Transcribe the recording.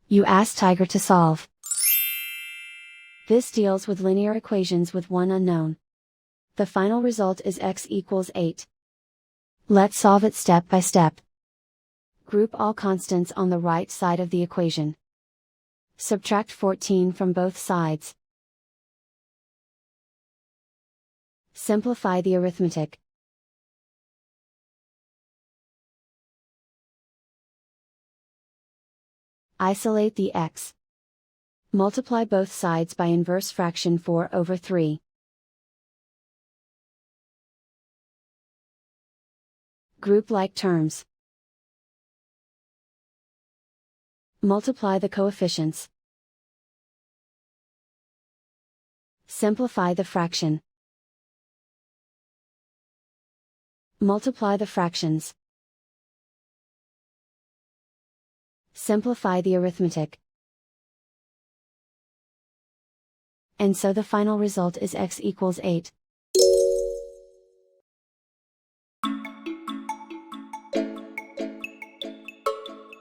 You ask Tiger to solve. This deals with linear equations with one unknown. The final result is x equals 8. Let's solve it step by step. Group all constants on the right side of the equation. Subtract 14 from both sides. Simplify the arithmetic. Isolate the x. Multiply both sides by inverse fraction 4/3. Group like terms. Multiply the coefficients. Simplify the fraction. Multiply the fractions. Simplify the arithmetic. And so the final result is x equals 8.